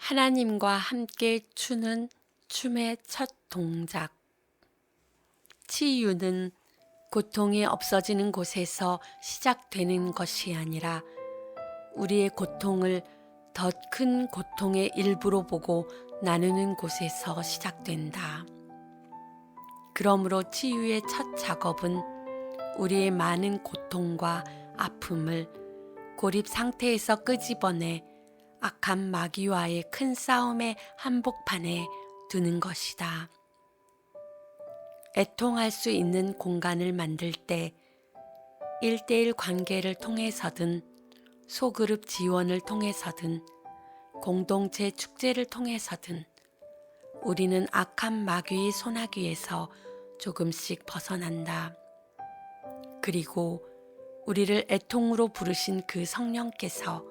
하나님과 함께 추는 춤의 첫 동작. 치유는 고통이 없어지는 곳에서 시작되는 것이 아니라 우리의 고통을 더 큰 고통의 일부로 보고 나누는 곳에서 시작된다. 그러므로 치유의 첫 작업은 우리의 많은 고통과 아픔을 고립 상태에서 끄집어내 악한 마귀와의 큰 싸움의 한복판에 두는 것이다. 애통할 수 있는 공간을 만들 때 1:1 관계를 통해서든 소그룹 지원을 통해서든 공동체 축제를 통해서든 우리는 악한 마귀의 소나기에서 조금씩 벗어난다. 그리고 우리를 애통으로 부르신 그 성령께서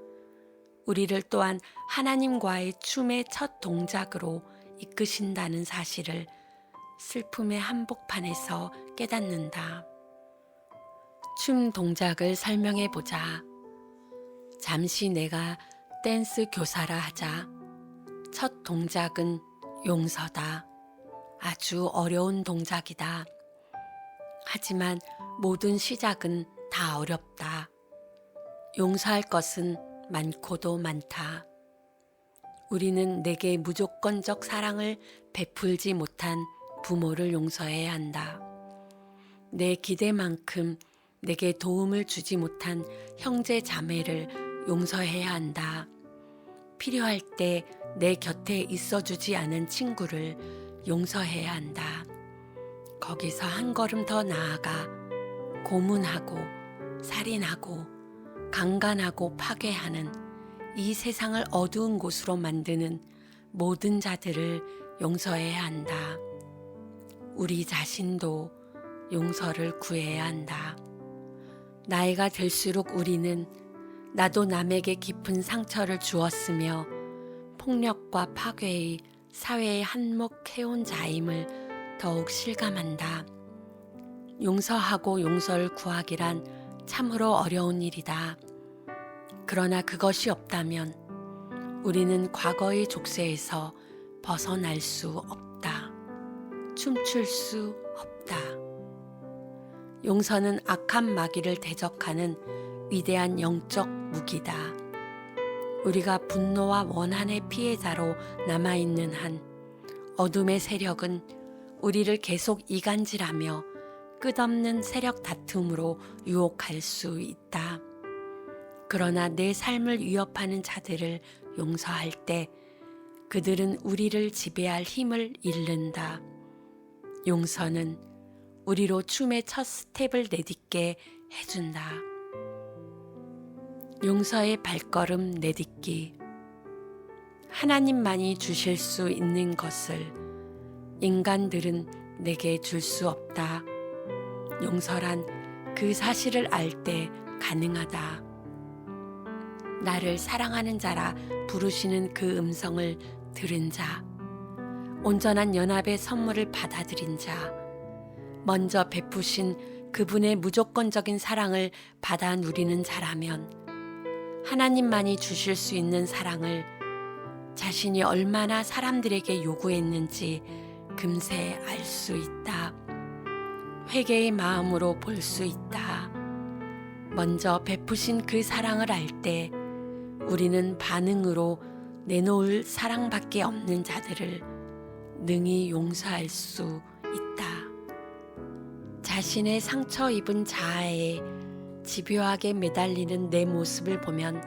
우리를 또한 하나님과의 춤의 첫 동작으로 이끄신다는 사실을 슬픔의 한복판에서 깨닫는다. 춤 동작을 설명해 보자. 잠시 내가 댄스 교사라 하자. 첫 동작은 용서다. 아주 어려운 동작이다. 하지만 모든 시작은 다 어렵다. 용서할 것은 많고도 많다. 우리는 내게 무조건적 사랑을 베풀지 못한 부모를 용서해야 한다. 내 기대만큼 내게 도움을 주지 못한 형제 자매를 용서해야 한다. 필요할 때 내 곁에 있어주지 않은 친구를 용서해야 한다. 거기서 한 걸음 더 나아가 고문하고 살인하고 강간하고 파괴하는 이 세상을 어두운 곳으로 만드는 모든 자들을 용서해야 한다. 우리 자신도 용서를 구해야 한다. 나이가 들수록 우리는 나도 남에게 깊은 상처를 주었으며 폭력과 파괴의 사회에 한몫해온 자임을 더욱 실감한다. 용서하고 용서를 구하기란 참으로 어려운 일이다. 그러나 그것이 없다면 우리는 과거의 족쇄에서 벗어날 수 없다. 춤출 수 없다. 용서는 악한 마귀를 대적하는 위대한 영적 무기다. 우리가 분노와 원한의 피해자로 남아있는 한 어둠의 세력은 우리를 계속 이간질하며 끝없는 세력 다툼으로 유혹할 수 있다. 그러나 내 삶을 위협하는 자들을 용서할 때 그들은 우리를 지배할 힘을 잃는다. 용서는 우리로 춤의 첫 스텝을 내딛게 해준다. 용서의 발걸음 내딛기. 하나님만이 주실 수 있는 것을 인간들은 내게 줄 수 없다. 용서란 그 사실을 알 때 가능하다. 나를 사랑하는 자라 부르시는 그 음성을 들은 자, 온전한 연합의 선물을 받아들인 자, 먼저 베푸신 그분의 무조건적인 사랑을 받아 누리는 자라면 하나님만이 주실 수 있는 사랑을 자신이 얼마나 사람들에게 요구했는지 금세 알 수 있다. 회개의 마음으로 볼 수 있다. 먼저 베푸신 그 사랑을 알 때 우리는 반응으로 내놓을 사랑밖에 없는 자들을 능히 용서할 수 있다. 자신의 상처 입은 자아에 집요하게 매달리는 내 모습을 보면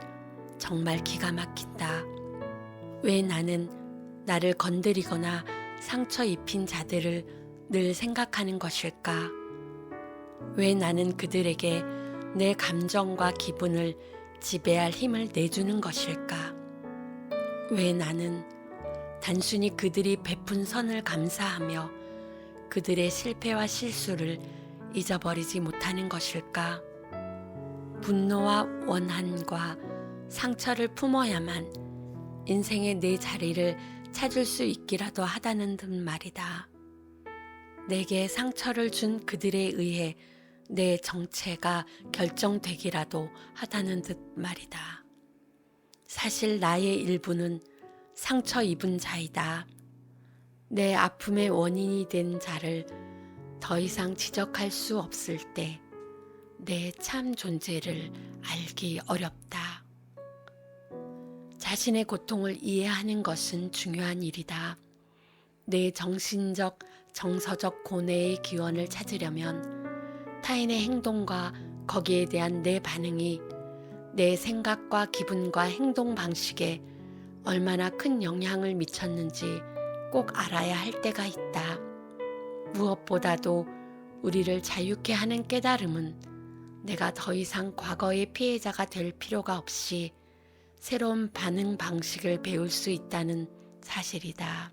정말 기가 막힌다. 왜 나는 나를 건드리거나 상처 입힌 자들을 늘 생각하는 것일까? 왜 나는 그들에게 내 감정과 기분을 지배할 힘을 내주는 것일까? 왜 나는 단순히 그들이 베푼 선을 감사하며 그들의 실패와 실수를 잊어버리지 못하는 것일까? 분노와 원한과 상처를 품어야만 인생의 내 자리를 찾을 수 있기라도 하다는 듯 말이다. 내게 상처를 준 그들에 의해 내 정체가 결정되기라도 하다는 듯 말이다. 사실 나의 일부는 상처 입은 자이다. 내 아픔의 원인이 된 자를 더 이상 지적할 수 없을 때 내 참 존재를 알기 어렵다. 자신의 고통을 이해하는 것은 중요한 일이다. 내 정신적, 정서적 고뇌의 기원을 찾으려면 타인의 행동과 거기에 대한 내 반응이 내 생각과 기분과 행동 방식에 얼마나 큰 영향을 미쳤는지 꼭 알아야 할 때가 있다. 무엇보다도 우리를 자유케 하는 깨달음은 내가 더 이상 과거의 피해자가 될 필요가 없이 새로운 반응 방식을 배울 수 있다는 사실이다.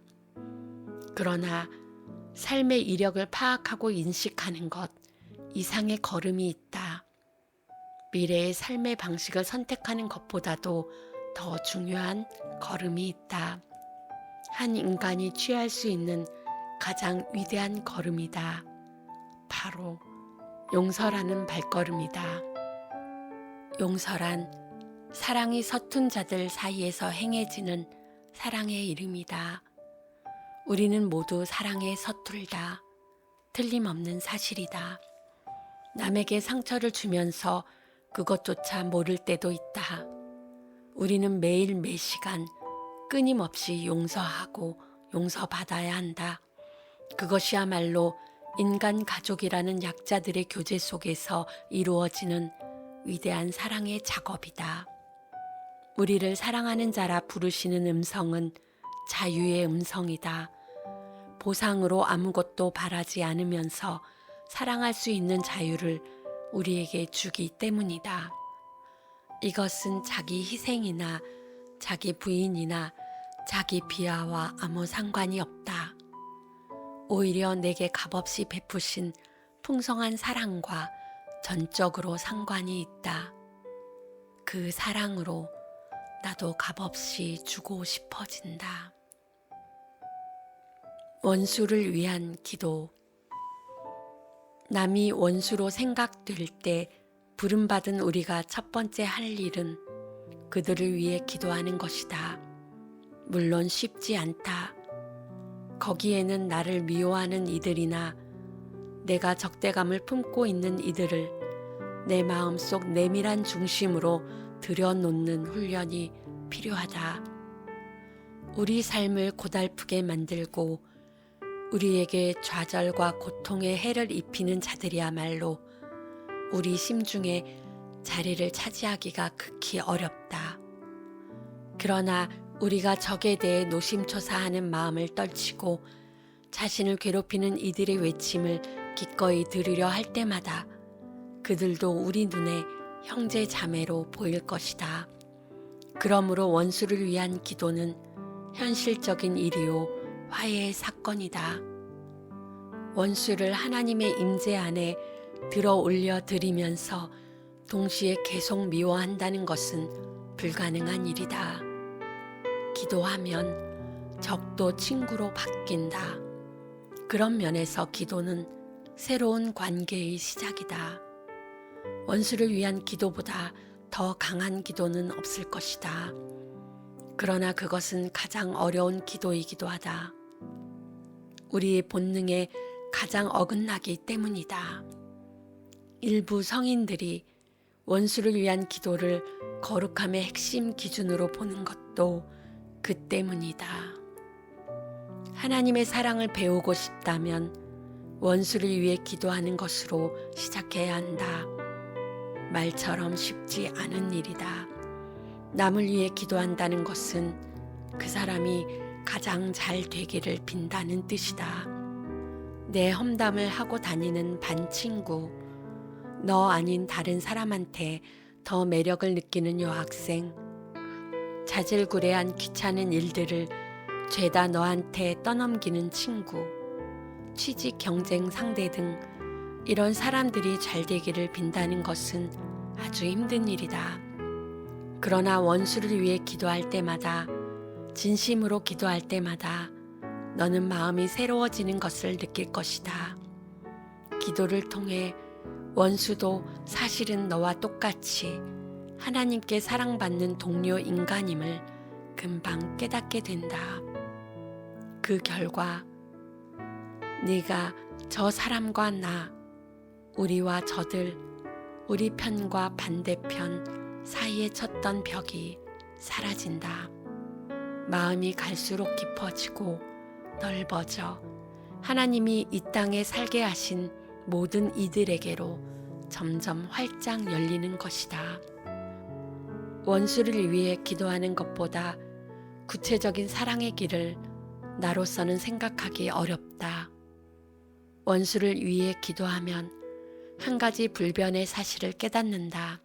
그러나 삶의 이력을 파악하고 인식하는 것 이상의 걸음이 있다. 미래의 삶의 방식을 선택하는 것보다도 더 중요한 걸음이 있다. 한 인간이 취할 수 있는 가장 위대한 걸음이다. 바로 용서라는 발걸음이다. 용서란 사랑이 서툰 자들 사이에서 행해지는 사랑의 이름이다. 우리는 모두 사랑에 서툴다. 틀림없는 사실이다. 남에게 상처를 주면서 그것조차 모를 때도 있다. 우리는 매일 매시간 끊임없이 용서하고 용서받아야 한다. 그것이야말로 인간 가족이라는 약자들의 교제 속에서 이루어지는 위대한 사랑의 작업이다. 우리를 사랑하는 자라 부르시는 음성은 자유의 음성이다. 보상으로 아무것도 바라지 않으면서 사랑할 수 있는 자유를 우리에게 주기 때문이다. 이것은 자기 희생이나 자기 부인이나 자기 비하와 아무 상관이 없다. 오히려 내게 값없이 베푸신 풍성한 사랑과 전적으로 상관이 있다. 그 사랑으로 나도 값없이 주고 싶어진다. 원수를 위한 기도. 남이 원수로 생각될 때 부름받은 우리가 첫 번째 할 일은 그들을 위해 기도하는 것이다. 물론 쉽지 않다. 거기에는 나를 미워하는 이들이나 내가 적대감을 품고 있는 이들을 내 마음속 내밀한 중심으로 들여놓는 훈련이 필요하다. 우리 삶을 고달프게 만들고 우리에게 좌절과 고통의 해를 입히는 자들이야말로 우리 심중에 자리를 차지하기가 극히 어렵다. 그러나 우리가 적에 대해 노심초사하는 마음을 떨치고 자신을 괴롭히는 이들의 외침을 기꺼이 들으려 할 때마다 그들도 우리 눈에 형제 자매로 보일 것이다. 그러므로 원수를 위한 기도는 현실적인 일이요 화해의 사건이다. 원수를 하나님의 임재 안에 들어 올려 드리면서 동시에 계속 미워한다는 것은 불가능한 일이다. 기도하면 적도 친구로 바뀐다. 그런 면에서 기도는 새로운 관계의 시작이다. 원수를 위한 기도보다 더 강한 기도는 없을 것이다. 그러나 그것은 가장 어려운 기도이기도 하다. 우리의 본능에 가장 어긋나기 때문이다. 일부 성인들이 원수를 위한 기도를 거룩함의 핵심 기준으로 보는 것도 그 때문이다. 하나님의 사랑을 배우고 싶다면 원수를 위해 기도하는 것으로 시작해야 한다. 말처럼 쉽지 않은 일이다. 남을 위해 기도한다는 것은 그 사람이 가장 잘 되기를 빈다는 뜻이다. 내 험담을 하고 다니는 반 친구, 너 아닌 다른 사람한테 더 매력을 느끼는 여학생, 자질구레한 귀찮은 일들을 죄다 너한테 떠넘기는 친구, 취직 경쟁 상대 등 이런 사람들이 잘 되기를 빈다는 것은 아주 힘든 일이다. 그러나 원수를 위해 기도할 때마다, 진심으로 기도할 때마다 너는 마음이 새로워지는 것을 느낄 것이다. 기도를 통해 원수도 사실은 너와 똑같이 하나님께 사랑받는 동료 인간임을 금방 깨닫게 된다. 그 결과 네가 저 사람과 나, 우리와 저들, 우리 편과 반대편 사이에 쳤던 벽이 사라진다. 마음이 갈수록 깊어지고 넓어져 하나님이 이 땅에 살게 하신 모든 이들에게로 점점 활짝 열리는 것이다. 원수를 위해 기도하는 것보다 구체적인 사랑의 길을 나로서는 생각하기 어렵다. 원수를 위해 기도하면 한 가지 불변의 사실을 깨닫는다.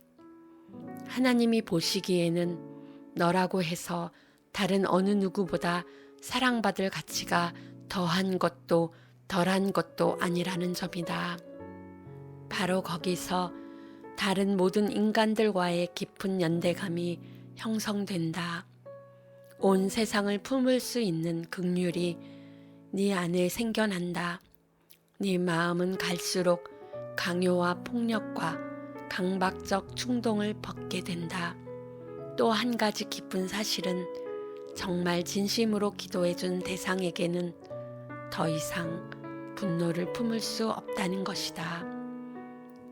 하나님이 보시기에는 너라고 해서 다른 어느 누구보다 사랑받을 가치가 더한 것도 덜한 것도 아니라는 점이다. 바로 거기서 다른 모든 인간들과의 깊은 연대감이 형성된다. 온 세상을 품을 수 있는 긍휼이 네 안에 생겨난다. 네 마음은 갈수록 강요와 폭력과 강박적 충동을 벗게 된다. 또 한 가지 기쁜 사실은 정말 진심으로 기도해준 대상에게는 더 이상 분노를 품을 수 없다는 것이다.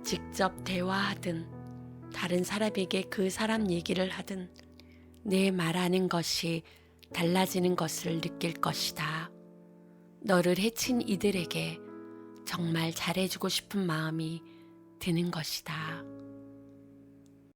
직접 대화하든 다른 사람에게 그 사람 얘기를 하든 내 말하는 것이 달라지는 것을 느낄 것이다. 너를 해친 이들에게 정말 잘해주고 싶은 마음이 드는 것이다.